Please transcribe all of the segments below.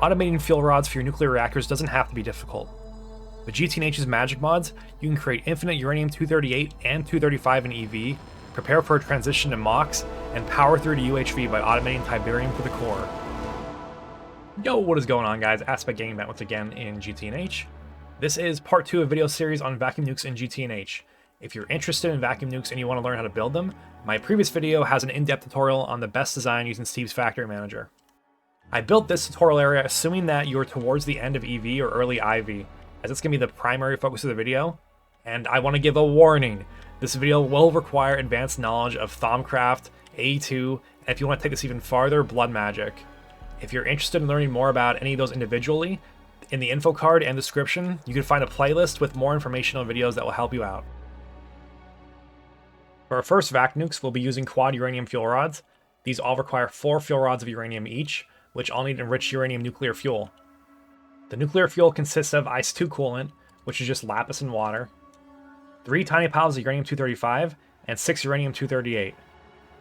Automating fuel rods for your nuclear reactors doesn't have to be difficult. With GTNH's magic mods, you can create infinite uranium-238 and 235 in EV, prepare for a transition to MOX, and power through to UHV by automating Tiberium for the core. Yo, what is going on, guys? Aspect Gaming back once again in GTNH. This is part 2 of a video series on vacuum nukes in GTNH. If you're interested in vacuum nukes and you want to learn how to build them, my previous video has an in-depth tutorial on the best design using Steve's Factory Manager. I built this tutorial area assuming that you're towards the end of EV or early IV, as it's going to be the primary focus of the video, and I want to give a warning. This video will require advanced knowledge of Thaumcraft, A2, and if you want to take this even farther, Blood Magic. If you're interested in learning more about any of those individually, in the info card and description, you can find a playlist with more informational videos that will help you out. For our first vac nukes, we'll be using quad uranium fuel rods. These all require 4 fuel rods of uranium each, which all need enriched uranium nuclear fuel. The nuclear fuel consists of ICE-2 coolant, which is just lapis and water, 3 tiny piles of uranium-235, and 6 uranium-238.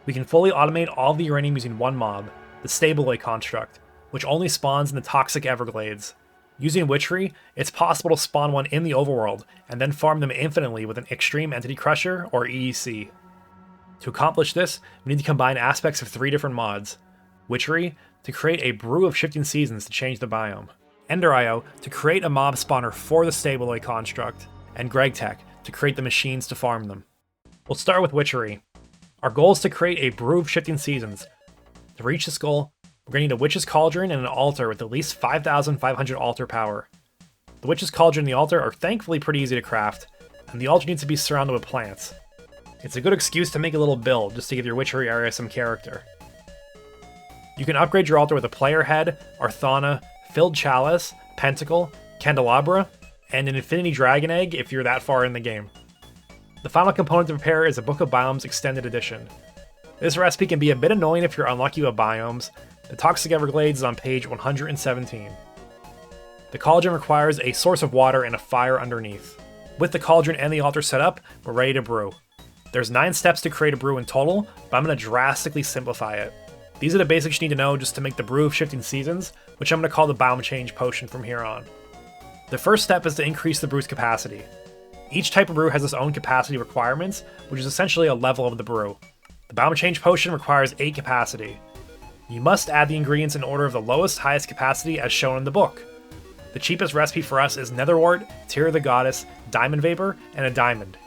We can fully automate all the uranium using one mob, the Staballoy construct, which only spawns in the toxic Everglades. Using Witchery, it's possible to spawn one in the overworld, and then farm them infinitely with an Extreme Entity Crusher, or EEC. To accomplish this, we need to combine aspects of 3 different mods. Witchery, to create a Brew of shifting seasons to change the biome. EnderIO, to create a mob spawner for the Staballoy construct. And Gregtech, to create the machines to farm them. We'll start with Witchery. Our goal is to create a Brew of shifting seasons. To reach this goal, we're going to need a Witch's Cauldron and an altar with at least 5,500 altar power. The Witch's Cauldron and the altar are thankfully pretty easy to craft, and the altar needs to be surrounded with plants. It's a good excuse to make a little build, just to give your Witchery area some character. You can upgrade your altar with a player head, Arthana, filled chalice, pentacle, candelabra, and an infinity dragon egg if you're that far in the game. The final component to prepare is a Book of Biomes Extended Edition. This recipe can be a bit annoying if you're unlucky with biomes. The Toxic Everglades is on page 117. The cauldron requires a source of water and a fire underneath. With the cauldron and the altar set up, we're ready to brew. There's 9 steps to create a brew in total, but I'm going to drastically simplify it. These are the basics you need to know just to make the Brew of Shifting Seasons, which I'm going to call the Biome Change Potion from here on. The first step is to increase the brew's capacity. Each type of brew has its own capacity requirements, which is essentially a level of the brew. The Biome Change Potion requires 8 capacity. You must add the ingredients in order of the lowest highest capacity as shown in the book. The cheapest recipe for us is Netherwort, Tear of the Goddess, Diamond Vapor, and a Diamond.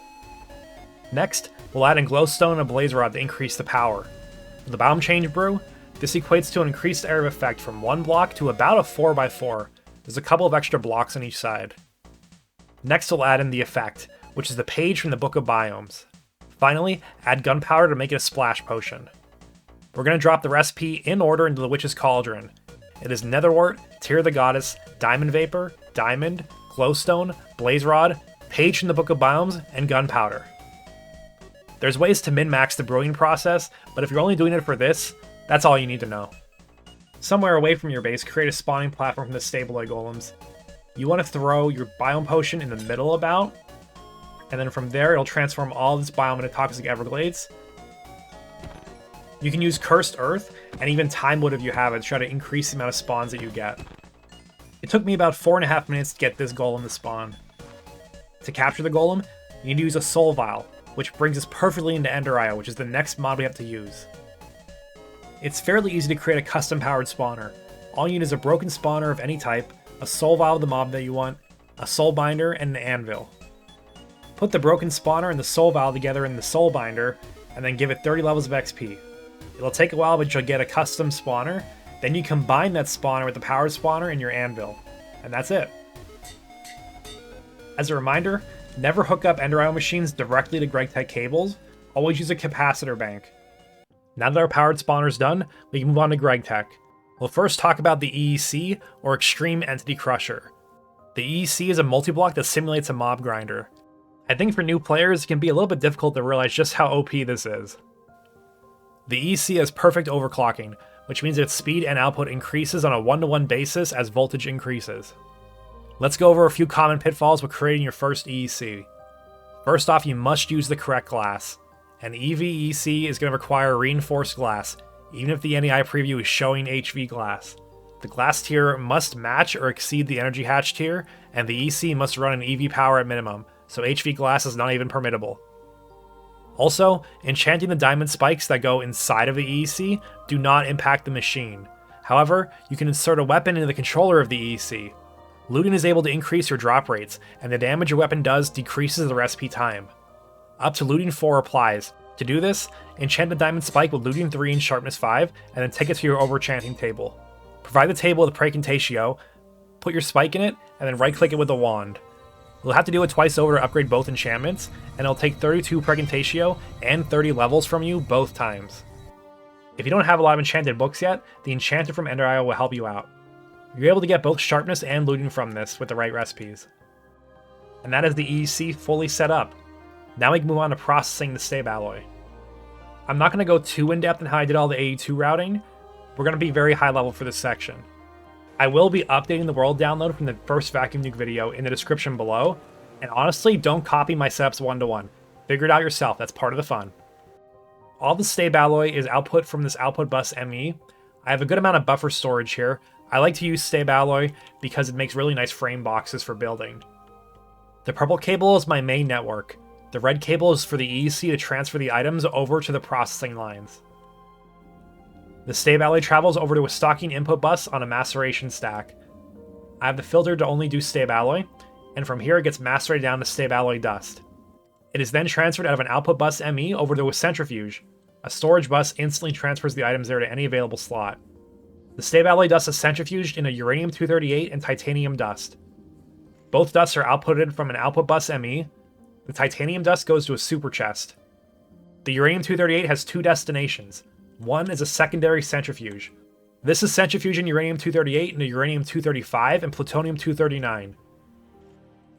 Next, we'll add in Glowstone and a Blaze Rod to increase the power. For the Biome Change brew, this equates to an increased area of effect from 1 block to about a 4x4. There's a couple of extra blocks on each side. Next we'll add in the effect, which is the page from the Book of Biomes. Finally, add gunpowder to make it a splash potion. We're going to drop the recipe in order into the Witch's Cauldron. It is Netherwort, Tear of the Goddess, Diamond Vapor, Diamond, Glowstone, Blaze Rod, page from the Book of Biomes, and gunpowder. There's ways to min-max the brewing process, but if you're only doing it for this, that's all you need to know. Somewhere away from your base, create a spawning platform from the Staballoy golems. You want to throw your biome potion in the middle about, and then from there it'll transform all of this biome into toxic Everglades. You can use Cursed Earth, and even Time Wood if you have it, to try to increase the amount of spawns that you get. It took me about 4.5 minutes to get this golem to spawn. To capture the golem, you need to use a Soul Vial, which brings us perfectly into EnderIO, which is the next mod we have to use. It's fairly easy to create a custom-powered spawner. All you need is a broken spawner of any type, a soul vial of the mob that you want, a soul binder, and an anvil. Put the broken spawner and the soul vial together in the soul binder, and then give it 30 levels of XP. It'll take a while, but you'll get a custom spawner. Then you combine that spawner with the powered spawner in your anvil. And that's it. As a reminder, never hook up EnderIO machines directly to Gregtech cables, always use a capacitor bank. Now that our powered spawner is done, we can move on to Gregtech. We'll first talk about the EEC, or Extreme Entity Crusher. The EEC is a multi-block that simulates a mob grinder. I think for new players, it can be a little bit difficult to realize just how OP this is. The EEC has perfect overclocking, which means its speed and output increases on a 1-to-1 basis as voltage increases. Let's go over a few common pitfalls with creating your first EEC. First off, you must use the correct glass. An EVEC is going to require reinforced glass, even if the NEI preview is showing HV glass. The glass tier must match or exceed the energy hatch tier, and the EC must run an EV power at minimum, so HV glass is not even permittable. Also, enchanting the diamond spikes that go inside of the EEC do not impact the machine. However, you can insert a weapon into the controller of the EEC. Looting is able to increase your drop rates, and the damage your weapon does decreases the recipe time. Up to looting 4 applies. To do this, enchant the diamond spike with looting 3 and sharpness 5, and then take it to your overchanting table. Provide the table with Precantatio, put your spike in it, and then right-click it with the wand. You'll have to do it twice over to upgrade both enchantments, and it'll take 32 Precantatio and 30 levels from you both times. If you don't have a lot of enchanted books yet, the enchanter from EnderIO will help you out. You're able to get both sharpness and looting from this with the right recipes. And that is the EEC fully set up. Now we can move on to processing the Staballoy. I'm not going to go too in-depth in how I did all the AE2 routing. We're going to be very high level for this section. I will be updating the world download from the first vacuum nuke video in the description below, and honestly, don't copy my setups one-to-one. Figure it out yourself, that's part of the fun. All the Staballoy is output from this output bus ME. I have a good amount of buffer storage here. I like to use Staballoy because it makes really nice frame boxes for building. The purple cable is my main network. The red cable is for the EEC to transfer the items over to the processing lines. The Staballoy travels over to a stocking input bus on a maceration stack. I have the filter to only do Staballoy, and from here it gets macerated down to Staballoy dust. It is then transferred out of an output bus ME over to a centrifuge. A storage bus instantly transfers the items there to any available slot. The Staballoy dust is centrifuged into uranium-238 and titanium dust. Both dusts are outputted from an output bus ME. The titanium dust goes to a super chest. The uranium-238 has 2 destinations. One is a secondary centrifuge. This is centrifuging uranium-238 into uranium-235 and plutonium-239.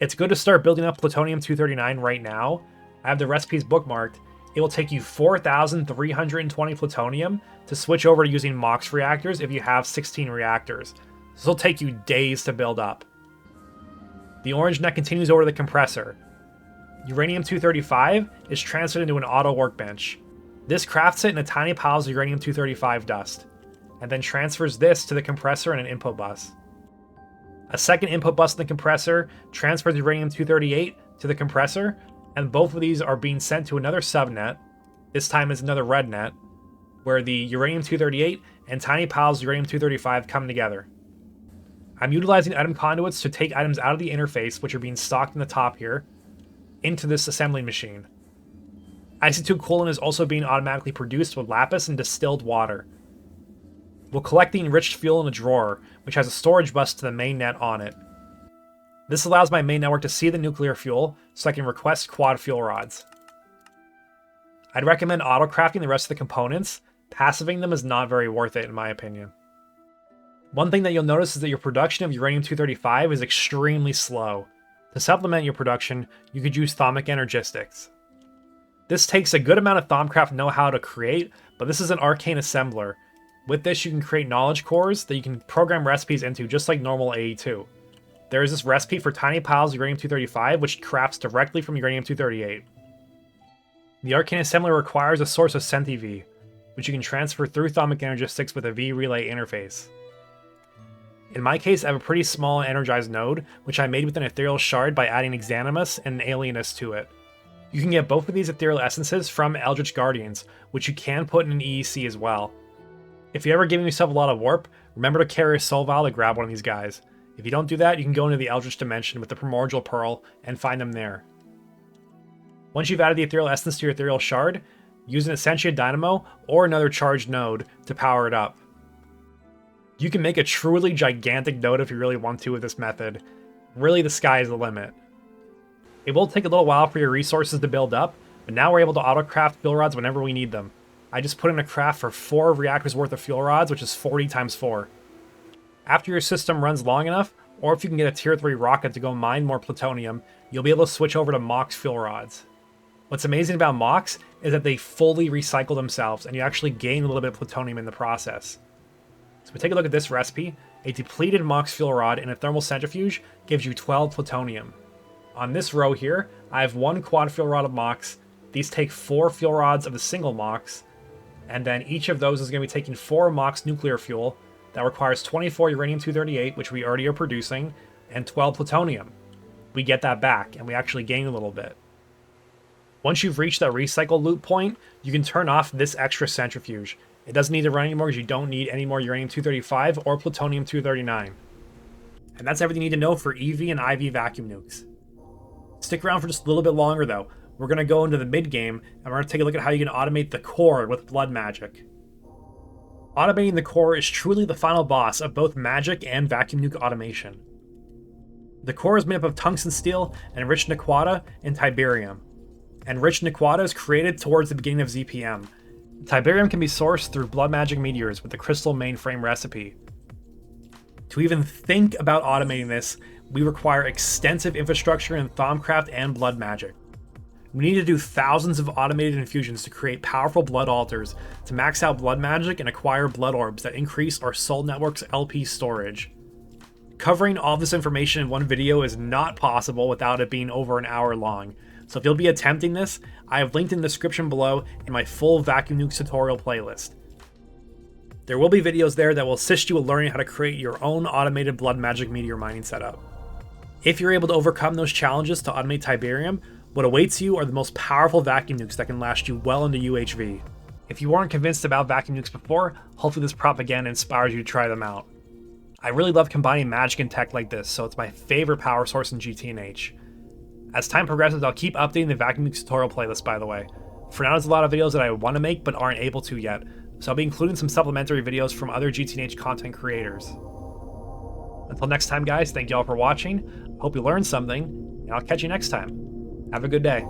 It's good to start building up plutonium-239 right now. I have the recipes bookmarked. It will take you 4,320 plutonium to switch over to using MOX reactors if you have 16 reactors. This will take you days to build up. The orange net continues over to the compressor. Uranium-235 is transferred into an auto workbench. This crafts it in a tiny pile of uranium-235 dust, and then transfers this to the compressor in an input bus. A second input bus in the compressor transfers uranium-238 to the compressor, and both of these are being sent to another subnet. This time is another red net, where the uranium-238 and tiny piles of uranium-235 come together. I'm utilizing item conduits to take items out of the interface, which are being stocked in the top here, into this assembly machine. IC2 coolant is also being automatically produced with lapis and distilled water. We'll collect the enriched fuel in a drawer, which has a storage bus to the main net on it. This allows my main network to see the nuclear fuel, so I can request quad fuel rods. I'd recommend auto-crafting the rest of the components. Passiving them is not very worth it in my opinion. One thing that you'll notice is that your production of uranium-235 is extremely slow. To supplement your production, you could use Thermic Energistics. This takes a good amount of Thaumcraft know-how to create, but this is an arcane assembler. With this, you can create knowledge cores that you can program recipes into just like normal AE2. There is this recipe for tiny piles of uranium-235, which crafts directly from uranium-238. The arcane assembler requires a source of CentiV, which you can transfer through Thermic Energistics with a V-relay interface. In my case, I have a pretty small energized node, which I made with an ethereal shard by adding Exanimus and an Alienist to it. You can get both of these ethereal essences from Eldritch Guardians, which you can put in an EEC as well. If you're ever giving yourself a lot of warp, remember to carry a soul vial to grab one of these guys. If you don't do that, you can go into the Eldritch Dimension with the Primordial Pearl and find them there. Once you've added the ethereal essence to your ethereal shard, use an Essentia Dynamo or another charged node to power it up. You can make a truly gigantic node if you really want to with this method. Really, the sky is the limit. It will take a little while for your resources to build up, but now we're able to auto-craft fuel rods whenever we need them. I just put in a craft for 4 reactors worth of fuel rods, which is 40 times 4. After your system runs long enough, or if you can get a tier 3 rocket to go mine more plutonium, you'll be able to switch over to MOX fuel rods. What's amazing about MOX is that they fully recycle themselves, and you actually gain a little bit of plutonium in the process. So we take a look at this recipe. A depleted MOX fuel rod in a thermal centrifuge gives you 12 plutonium. On this row here, I have 1 quad fuel rod of MOX. These take 4 fuel rods of the single MOX, and then each of those is going to be taking 4 MOX nuclear fuel. that requires 24 uranium-238, which we already are producing, and 12 plutonium. We get that back, and we actually gain a little bit. Once you've reached that recycle loop point, you can turn off this extra centrifuge. It doesn't need to run anymore because you don't need any more uranium-235 or plutonium-239. And that's everything you need to know for EV and IV vacuum nukes. Stick around for just a little bit longer though. We're going to go into the mid-game, and we're going to take a look at how you can automate the core with blood magic. Automating the core is truly the final boss of both magic and vacuum nuke automation. The core is made up of tungsten steel, enriched nequata, and tiberium. Enriched nequata is created towards the beginning of ZPM. Tiberium can be sourced through blood magic meteors with the crystal mainframe recipe. To even think about automating this, we require extensive infrastructure in Thaumcraft and blood magic. We need to do thousands of automated infusions to create powerful blood altars, to max out blood magic and acquire blood orbs that increase our Soul Network's LP storage. Covering all this information in one video is not possible without it being over an hour long, so if you'll be attempting this, I have linked in the description below in my full vacuum nukes tutorial playlist. There will be videos there that will assist you in learning how to create your own automated blood magic meteor mining setup. If you're able to overcome those challenges to automate Tiberium, what awaits you are the most powerful vacuum nukes that can last you well into UHV. If you weren't convinced about vacuum nukes before, hopefully this propaganda inspires you to try them out. I really love combining magic and tech like this, so it's my favorite power source in GTNH. As time progresses, I'll keep updating the vacuum nukes tutorial playlist, by the way. For now, there's a lot of videos that I want to make but aren't able to yet, so I'll be including some supplementary videos from other GTNH content creators. Until next time guys, thank you all for watching, hope you learned something, and I'll catch you next time. Have a good day.